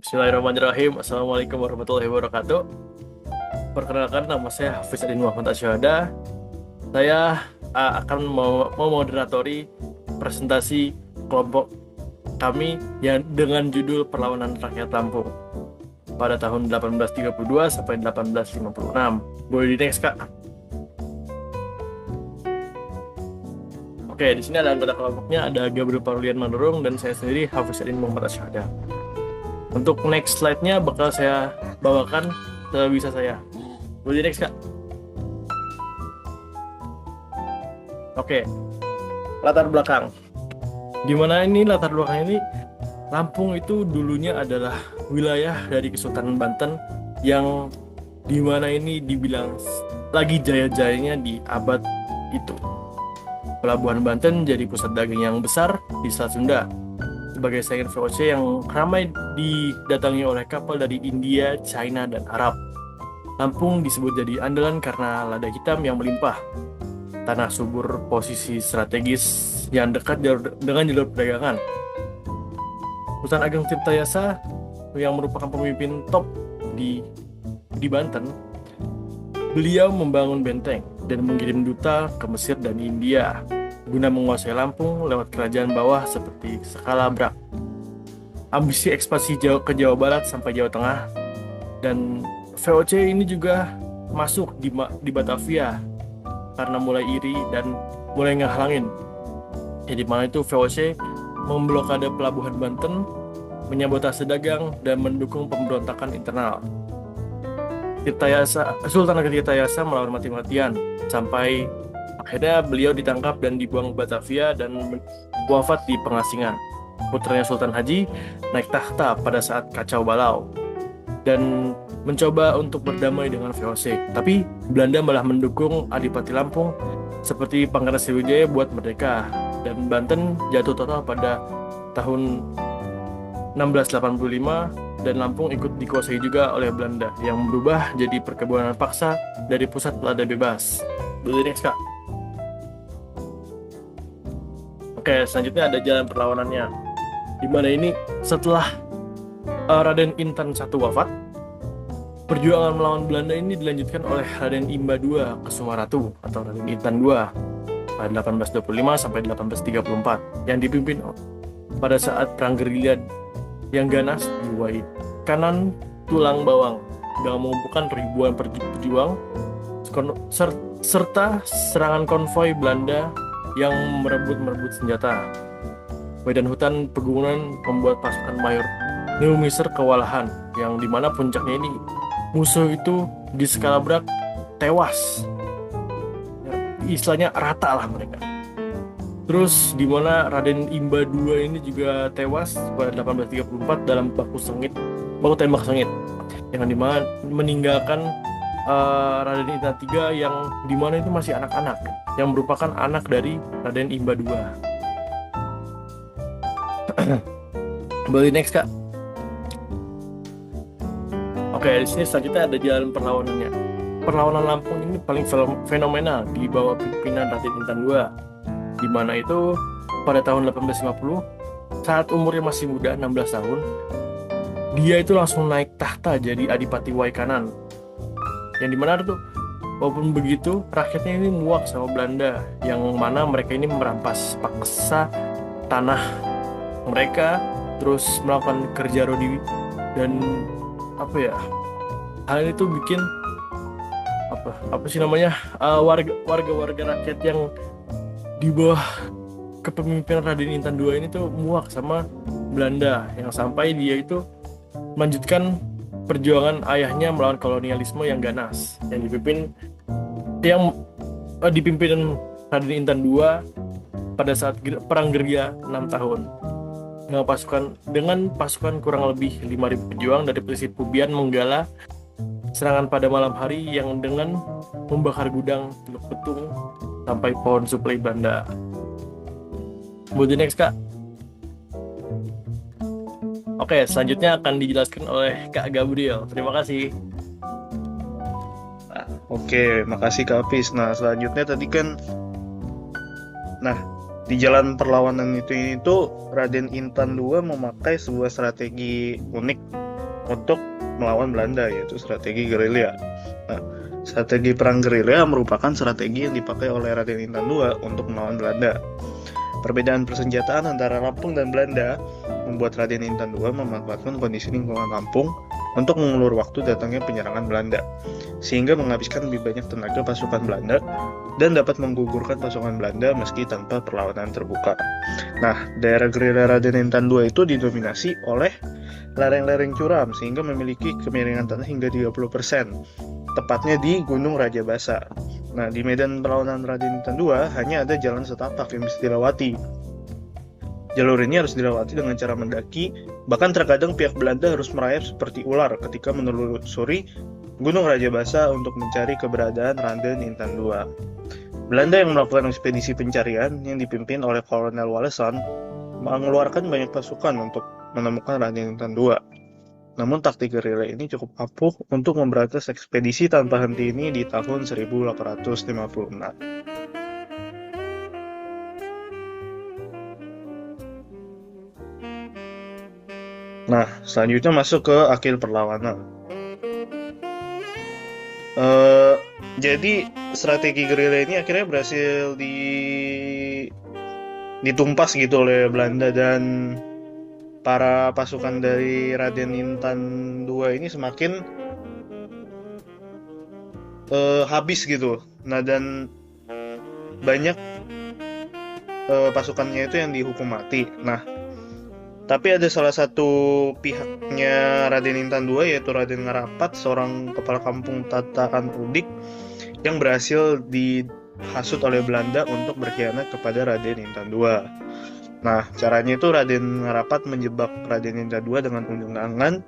Bismillahirrahmanirrahim. Assalamualaikum warahmatullahi wabarakatuh. Perkenalkan, nama saya Hafiz Adin Muhammad Asyhada. Saya akan memoderatori presentasi kelompok kami yang dengan judul Perlawanan Rakyat Lampung pada tahun 1832 sampai 1856. Boleh di next, Kak? Oke, di sini ada anggota kelompoknya, ada Gabriel Parlian Manurung dan saya sendiri Hafiz Adin Muhammad Asyhada. Untuk next slide-nya bakal saya bawakan sebisa saya. Boleh next, Kak? Oke. Latar belakang. Dimana ini latar belakang ini, Lampung itu dulunya adalah wilayah dari Kesultanan Banten yang dimana ini dibilang lagi jaya-jayanya di abad itu. Pelabuhan Banten jadi pusat dagang yang besar di Selat Sunda, sebagai saingan VOC yang ramai didatangi oleh kapal dari India, China, dan Arab. Lampung disebut jadi andalan karena lada hitam yang melimpah, tanah subur, posisi strategis yang dekat dengan jalur perdagangan. Sultan Ageng Tirtayasa yang merupakan pemimpin top di Banten, beliau membangun benteng dan mengirim duta ke Mesir dan India guna menguasai Lampung lewat kerajaan bawah seperti Sekalabrak. Ambisi ekspansi ke Jawa Barat sampai Jawa Tengah, dan VOC ini juga masuk di Batavia karena mulai iri dan mulai ngehalangin. Jadi mana itu VOC memblokade pelabuhan Banten, menyabotase dagang, dan mendukung pemberontakan internal. Sultan Ageng Tirtayasa melawan mati-matian sampai akhirnya beliau ditangkap dan dibuang ke Batavia dan wafat di pengasingan. Putranya Sultan Haji naik tahta pada saat kacau balau dan mencoba untuk berdamai dengan VOC. Tapi Belanda malah mendukung Adipati Lampung seperti Pangeran Sriwijaya buat merdeka, dan Banten jatuh total pada tahun 1685 dan Lampung ikut dikuasai juga oleh Belanda yang berubah jadi perkebunan paksa dari pusat lada bebas. Boleh next, Kak? Oke, selanjutnya ada jalan perlawanannya, di mana ini setelah Raden Intan I wafat, perjuangan melawan Belanda ini dilanjutkan oleh Raden Imba II Kesumaratu atau Raden Intan II pada 1825 sampai 1834 yang dipimpin pada saat perang gerilya yang ganas di Wai Kanan Tulang Bawang yang mengumpulkan ribuan pejuang serta serangan konvoi Belanda yang merebut senjata. Medan hutan pegunungan membuat pasukan Mayor Neumisser kewalahan, yang dimana puncaknya ini musuh itu di Sekalabrak tewas. Istilahnya rata lah mereka. Terus dimana Raden Imba II ini juga tewas pada 1834 dalam baku tembak sengit, yang dimana meninggalkan Raden Intan III yang dimana itu masih anak-anak, yang merupakan anak dari Raden Imba II. Boleh next, Kak? Oke, di sini selanjutnya ada jalan perlawanannya. Perlawanan Lampung ini paling fenomenal di bawah pimpinan Raden Intan II, di mana itu pada tahun 1850 saat umurnya masih muda 16 tahun, dia itu langsung naik tahta jadi Adipati Wai Kanan. Yang dimana tuh, walaupun begitu, rakyatnya ini muak sama Belanda, yang mana mereka ini merampas paksa tanah mereka, terus melakukan kerja rodi, dan hal itu bikin warga rakyat yang di bawah kepemimpinan Raden Intan II ini tuh muak sama Belanda, yang sampai dia itu melanjutkan perjuangan ayahnya melawan kolonialisme yang ganas yang dipimpin Raden Intan II pada saat perang gerilya 6 tahun dengan pasukan kurang lebih 5.000 pejuang dari pesisir Pubian menggala serangan pada malam hari yang dengan membakar gudang, teluk betung, sampai pohon suplai Belanda. Boleh next, Kak? Oke, selanjutnya akan dijelaskan oleh Kak Gabriel. Terima kasih. Oke, makasih Kak Hafiz. Nah, selanjutnya tadi kan di jalan perlawanan itu Raden Intan II memakai sebuah strategi unik untuk melawan Belanda, yaitu strategi gerilya. Nah, strategi perang gerilya merupakan strategi yang dipakai oleh Raden Intan II untuk melawan Belanda. Perbedaan persenjataan antara Lampung dan Belanda membuat Raden Intan II memanfaatkan kondisi lingkungan Lampung untuk mengulur waktu datangnya penyerangan Belanda, sehingga menghabiskan lebih banyak tenaga pasukan Belanda dan dapat menggugurkan pasukan Belanda meski tanpa perlawanan terbuka. Nah, daerah gerilya Raden Intan II itu didominasi oleh lereng-lereng curam sehingga memiliki kemiringan tanah hingga 30%, tepatnya di Gunung Rajabasa. Nah, di medan perlawanan Raden Intan II hanya ada jalan setapak yang bisa dilewati. Jalur ini harus dilewati dengan cara mendaki, bahkan terkadang pihak Belanda harus merayap seperti ular ketika menelusuri Gunung Rajabasa untuk mencari keberadaan Raden Intan II. Belanda yang melakukan ekspedisi pencarian yang dipimpin oleh Kolonel Walesan mengeluarkan banyak pasukan untuk menemukan Raden Intan II. Namun taktik gerilya ini cukup ampuh untuk memberantas ekspedisi tanpa henti ini di tahun 1856. Nah, selanjutnya masuk ke akhir perlawanan. Jadi strategi gerilya ini akhirnya berhasil ditumpas gitu oleh Belanda, dan para pasukan dari Raden Intan II ini semakin habis gitu. Nah, dan banyak pasukannya itu yang dihukum mati. Nah, tapi ada salah satu pihaknya Raden Intan II, yaitu Raden Ngarapat, seorang kepala kampung tataan Udik, yang berhasil dihasut oleh Belanda untuk berkhianat kepada Raden Intan II. Nah, caranya itu Raden Ngarapat menjebak Raden Intan II dengan undangan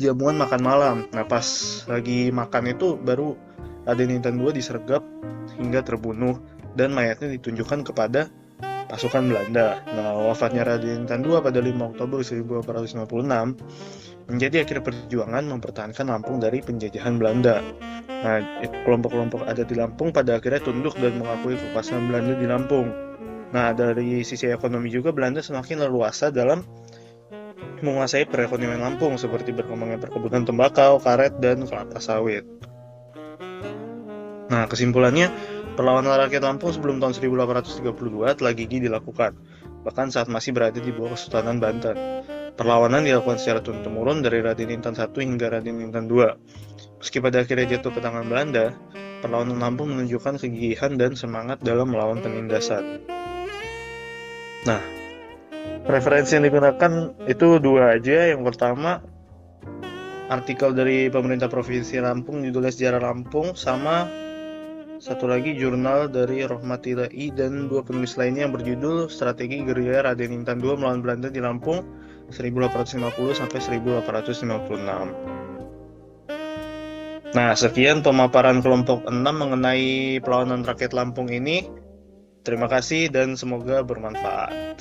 jamuan makan malam. Nah, pas lagi makan itu baru Raden Intan II disergap hingga terbunuh dan mayatnya ditunjukkan kepada pasukan Belanda. Nah, wafatnya Raden Intan II pada 5 Oktober 1856 menjadi akhir perjuangan mempertahankan Lampung dari penjajahan Belanda. Nah, kelompok-kelompok adat di Lampung pada akhirnya tunduk dan mengakui kekuasaan Belanda di Lampung. Nah, dari sisi ekonomi juga Belanda semakin leluasa dalam menguasai perekonomian Lampung, seperti berkembangnya perkebunan tembakau, karet, dan kelapa sawit. Nah, kesimpulannya, perlawanan rakyat Lampung sebelum tahun 1832 telah gigih dilakukan, bahkan saat masih berada di bawah Kesultanan Banten. Perlawanan dilakukan secara turun-temurun dari Raden Intan I hingga Raden Intan II. Meski pada akhirnya jatuh ke tangan Belanda, perlawanan Lampung menunjukkan kegigihan dan semangat dalam melawan penindasan. Nah, referensi yang digunakan itu dua aja. Yang pertama, artikel dari pemerintah Provinsi Lampung judulnya Sejarah Lampung, sama satu lagi jurnal dari Rohmatilai dan dua penulis lainnya yang berjudul Strategi Gerilya Raden Intan II melawan Belanda di Lampung 1850 sampai 1856. Nah, sekian pemaparan kelompok 6 mengenai perlawanan rakyat Lampung ini. Terima kasih dan semoga bermanfaat.